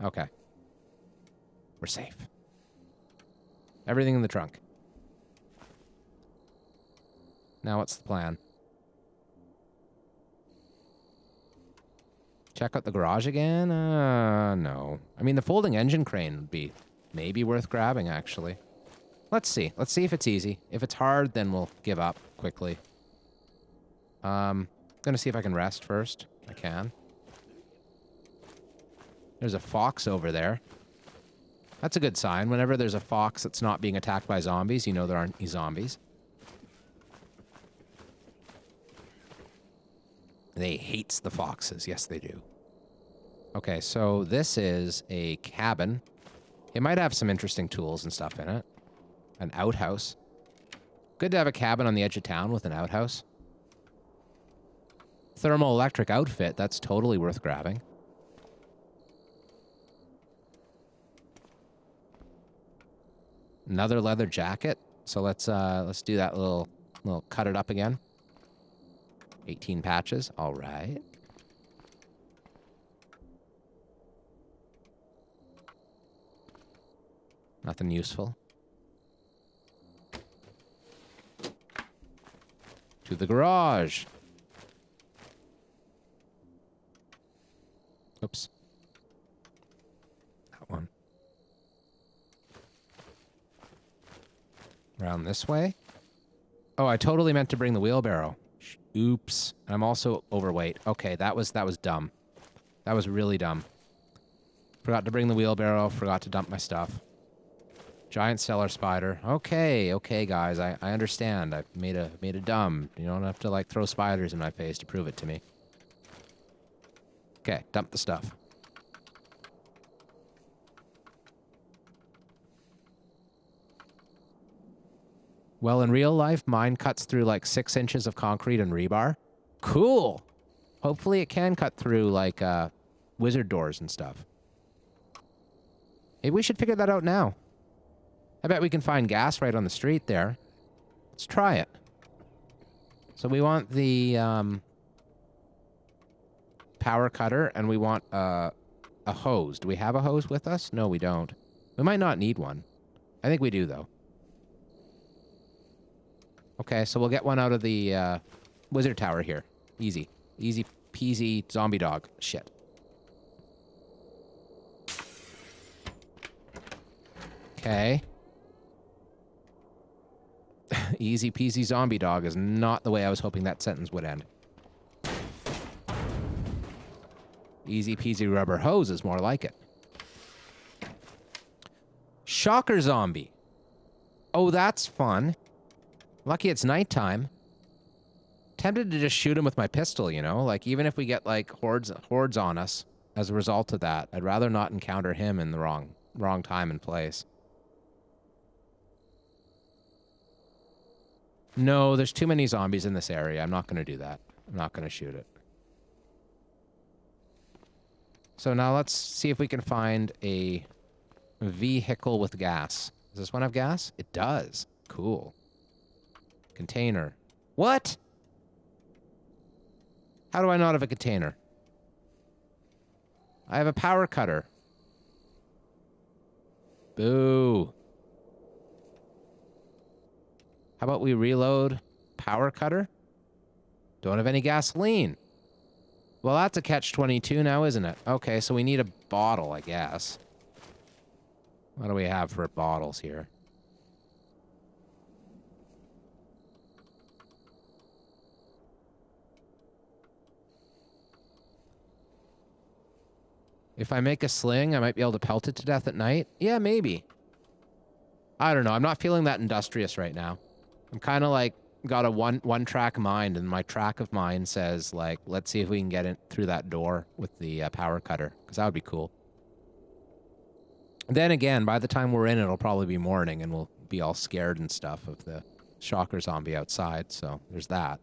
Okay. We're safe. Everything in the trunk. Now what's the plan? Check out the garage again? No. I mean, the folding engine crane would be maybe worth grabbing, actually. Let's see. Let's see if it's easy. If it's hard, then we'll give up quickly. Gonna see if I can rest first. I can. There's a fox over there. That's a good sign. Whenever there's a fox that's not being attacked by zombies, you know there aren't any zombies. They hates the foxes. Yes, they do. Okay, so this is a cabin. It might have some interesting tools and stuff in it. An outhouse. Good to have a cabin on the edge of town with an outhouse. Thermoelectric outfit. That's totally worth grabbing. Another leather jacket. So let's do that little cut it up again. 18 patches. All right. Nothing useful. To the garage. Oops. That one. Around this way. Oh, I totally meant to bring the wheelbarrow. Oops. I'm also overweight. Okay, that was dumb. That was really dumb. Forgot to bring the wheelbarrow. Forgot to dump my stuff. Giant stellar spider. Okay, guys. I understand. I've made a dumb. You don't have to like throw spiders in my face to prove it to me. Okay, dump the stuff. Well, in real life, mine cuts through like 6 inches of concrete and rebar. Cool. Hopefully it can cut through like wizard doors and stuff. Maybe we should figure that out now. I bet we can find gas right on the street there. Let's try it. So we want the power cutter, and we want a hose. Do we have a hose with us? No, we don't. We might not need one. I think we do, though. Okay, so we'll get one out of the wizard tower here. Easy. Easy peasy zombie dog. Shit. Okay. Easy peasy zombie dog is not the way I was hoping that sentence would end. Easy peasy rubber hose is more like it. Shocker zombie. Oh, that's fun. Lucky it's nighttime. Tempted to just shoot him with my pistol, you know? Like, even if we get, like, hordes on us as a result of that, I'd rather not encounter him in the wrong time and place. No, there's too many zombies in this area. I'm not going to do that. I'm not going to shoot it. So now let's see if we can find a vehicle with gas. Does this one have gas? It does. Cool. Container. What? How do I not have a container? I have a power cutter. Boo. How about we reload power cutter? Don't have any gasoline. Well, that's a catch-22 now, isn't it? Okay, so we need a bottle, I guess. What do we have for bottles here? If I make a sling, I might be able to pelt it to death at night? Yeah, maybe. I don't know. I'm not feeling that industrious right now. I'm kind of like got a one-track mind, and my track of mind says, like, let's see if we can get it through that door with the power cutter, because that would be cool. Then again, by the time we're in, it'll probably be morning, and we'll be all scared and stuff of the shocker zombie outside, so there's that.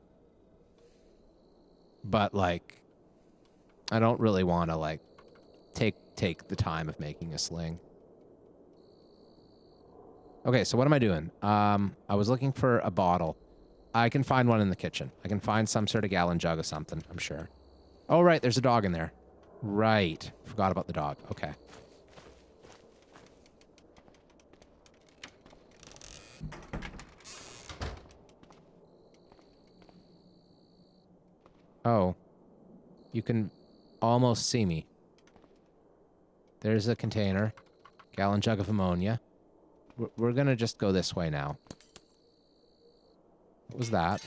But, like, I don't really want to, like, take the time of making a sling. Okay, so what am I doing? I was looking for a bottle. I can find one in the kitchen. I can find some sort of gallon jug of something, I'm sure. Oh, right, there's a dog in there. Right. Forgot about the dog. Okay. Oh. You can almost see me. There's a container. Gallon jug of ammonia. We're gonna just go this way now. What was that?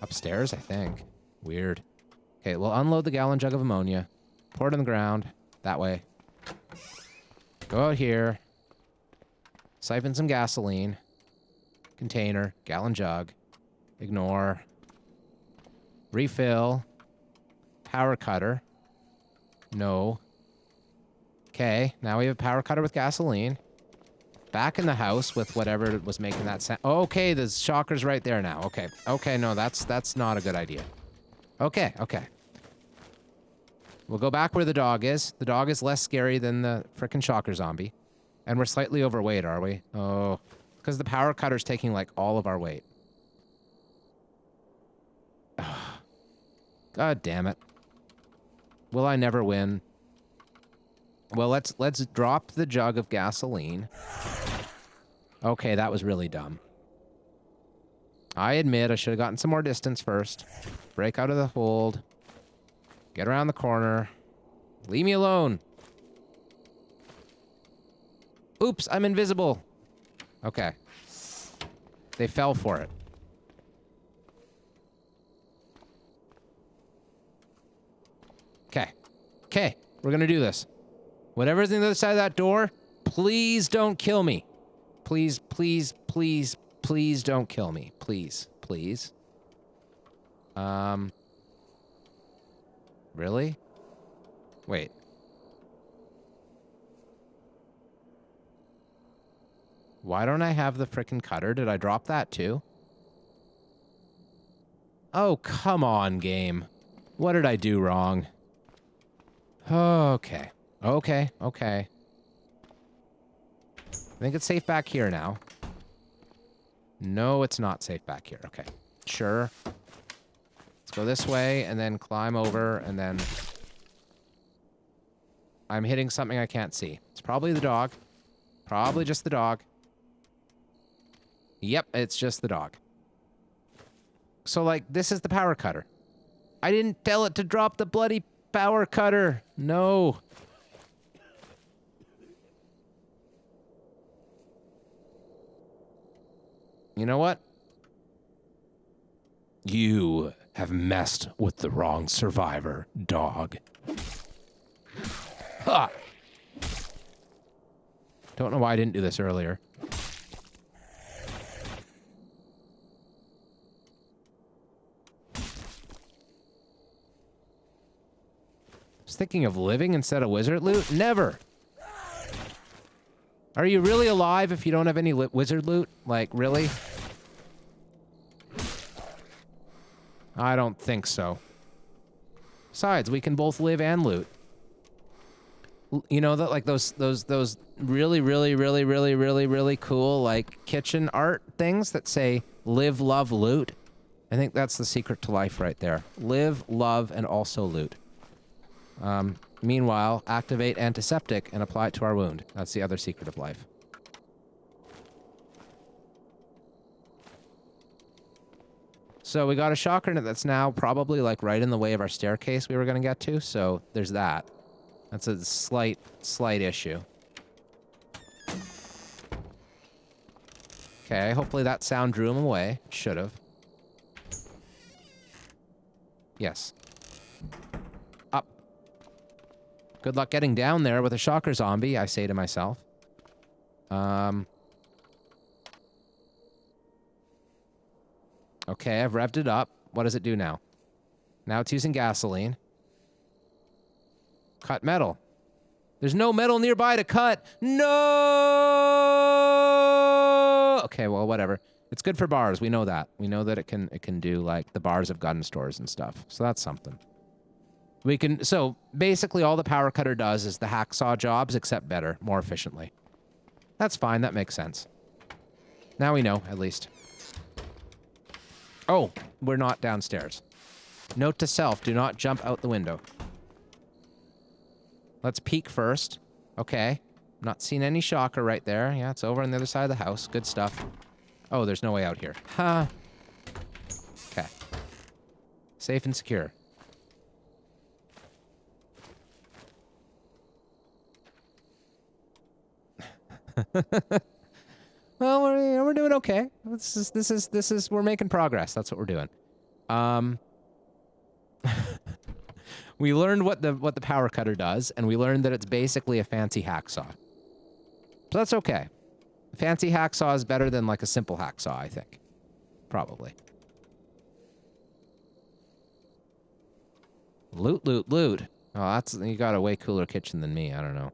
Upstairs, I think. Weird. Okay, we'll unload the gallon jug of ammonia. Pour it on the ground. That way. Go out here. Siphon some gasoline. Container. Gallon jug. Ignore. Refill. Power cutter. No. Okay, now we have a power cutter with gasoline. Back in the house with whatever was making that sound. Okay, the shocker's right there now. Okay. Okay, no, that's not a good idea. Okay, okay. We'll go back where the dog is. The dog is less scary than the frickin' shocker zombie. And we're slightly overweight, are we? Oh, because the power cutter's taking, like, all of our weight. God damn it. Will I never win? Well, let's drop the jug of gasoline. Okay, that was really dumb. I admit I should have gotten some more distance first. Break out of the hold. Get around the corner. Leave me alone. Oops, I'm invisible. Okay. They fell for it. Okay. Okay, we're gonna do this. Whatever's on the other side of that door, please don't kill me. Please, please, please, please don't kill me. Please, please. Really? Wait. Why don't I have the frickin' cutter? Did I drop that too? Oh, come on, game. What did I do wrong? Okay. Okay, okay. I think it's safe back here now. No, it's not safe back here. Okay. Sure. Let's go this way and then climb over and then... I'm hitting something I can't see. It's probably the dog. Probably just the dog. Yep, it's just the dog. So, like, this is the power cutter. I didn't tell it to drop the bloody power cutter. No. You know what? You have messed with the wrong survivor, dog. Ha! Don't know why I didn't do this earlier. I was thinking of living instead of wizard loot? Never! Are you really alive if you don't have any wizard loot? Like, really? I don't think so. Besides, we can both live and loot. You know, that like those really cool, like, kitchen art things that say, live, love, loot? I think that's the secret to life right there. Live, love, and also loot. Meanwhile, activate antiseptic and apply it to our wound. That's the other secret of life. So we got a shocker that's now probably like right in the way of our staircase we were going to get to. So there's that. That's a slight issue. Okay, hopefully that sound drew him away. Should have. Yes. Up. Good luck getting down there with a shocker zombie, I say to myself. Okay, I've revved it up. What does it do now? Now it's using gasoline. Cut metal. There's no metal nearby to cut. No! Okay, well, whatever. It's good for bars. We know that. We know that it can do, like, the bars of gun stores and stuff. So that's something. We can... So, basically, all the power cutter does is the hacksaw jobs, except better, more efficiently. That's fine. That makes sense. Now we know, at least. Oh, we're not downstairs. Note to self, do not jump out the window. Let's peek first. Okay. Not seeing any shocker right there. Yeah, it's over on the other side of the house. Good stuff. Oh, there's no way out here. Ha! Okay. Safe and secure. Well, we're doing okay. This is we're making progress. That's what we're doing. We learned what the power cutter does, and we learned that it's basically a fancy hacksaw. So that's okay. A fancy hacksaw is better than like a simple hacksaw, I think. Probably. Loot, loot, loot. Oh, you got a way cooler kitchen than me. I don't know.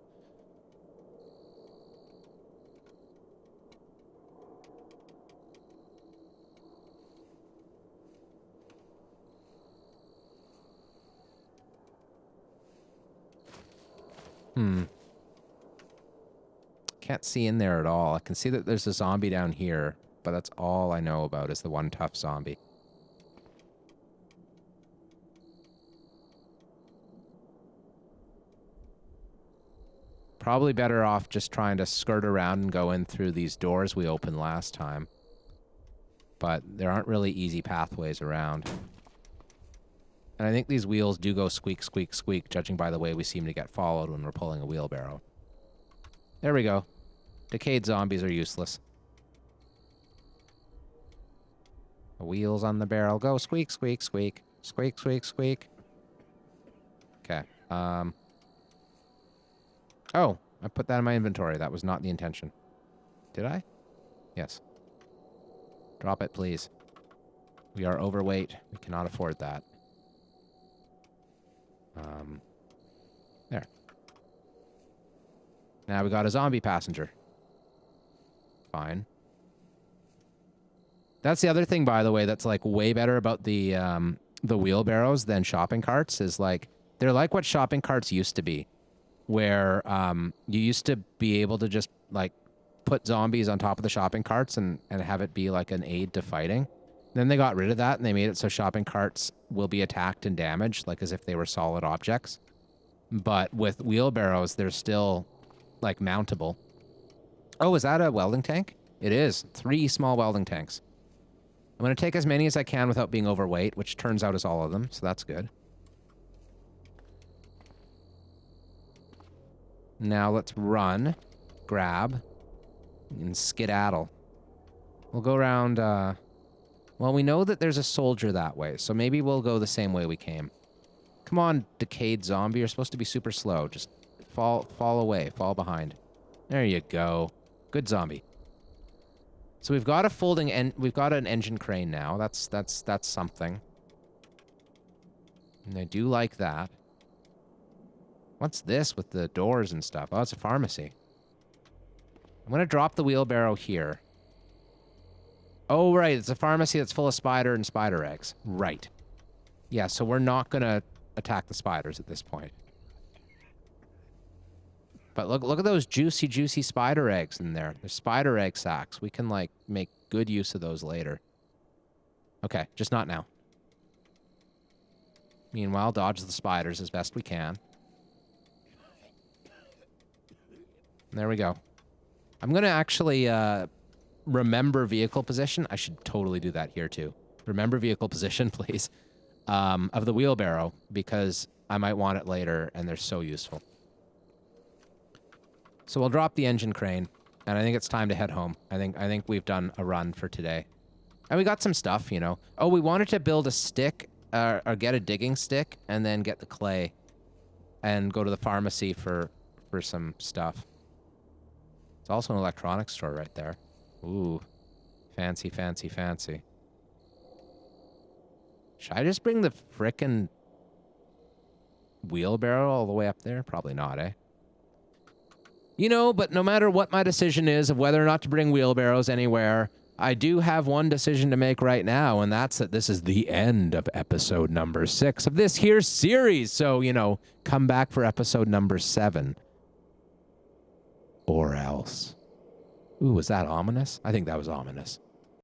Can't see in there at all. I can see that there's a zombie down here, but that's all I know about is the one tough zombie. Probably better off just trying to skirt around and go in through these doors we opened last time. But there aren't really easy pathways around. And I think these wheels do go squeak, squeak, squeak, judging by the way we seem to get followed when we're pulling a wheelbarrow. There we go. Decayed zombies are useless. The wheels on the barrel go squeak, squeak, squeak. Squeak, squeak, squeak. Okay. Oh, I put that in my inventory. That was not the intention. Did I? Yes. Drop it, please. We are overweight. We cannot afford that. There. Now we got a zombie passenger. Fine. That's the other thing, by the way, that's like way better about the wheelbarrows than shopping carts is like, they're like what shopping carts used to be, where you used to be able to just like put zombies on top of the shopping carts and have it be like an aid to fighting. Then they got rid of that and they made it so shopping carts will be attacked and damaged, like as if they were solid objects. But with wheelbarrows, they're still like mountable. Oh, is that a welding tank? It is. 3 small welding tanks. I'm going to take as many as I can without being overweight, which turns out is all of them, so that's good. Now let's run, grab, and skedaddle. We'll go around, well, we know that there's a soldier that way, so maybe we'll go the same way we came. Come on, decayed zombie, you're supposed to be super slow. Just fall away, fall behind. There you go. Good zombie. So we've got a we've got an engine crane now. That's something. And I do like that. What's this with the doors and stuff? Oh, it's a pharmacy. I'm going to drop the wheelbarrow here. Oh, right. It's a pharmacy that's full of spider and spider eggs. Right. Yeah, so we're not going to attack the spiders at this point. But look at those juicy, juicy spider eggs in there. There's spider egg sacks. We can, like, make good use of those later. Okay, just not now. Meanwhile, dodge the spiders as best we can. There we go. I'm going to actually remember vehicle position. I should totally do that here, too. Remember vehicle position, please, of the wheelbarrow, because I might want it later, and they're so useful. So we'll drop the engine crane, and I think it's time to head home. I think we've done a run for today. And we got some stuff, you know. Oh, we wanted to build a stick, or get a digging stick, and then get the clay, and go to the pharmacy for some stuff. It's also an electronics store right there. Ooh. Fancy, fancy, fancy. Should I just bring the frickin' wheelbarrow all the way up there? Probably not, eh? You know, but no matter what my decision is of whether or not to bring wheelbarrows anywhere, I do have one decision to make right now, and that's that this is the end of episode number 6 of this here series. So, you know, come back for episode number 7. Or else. Ooh, was that ominous? I think that was ominous.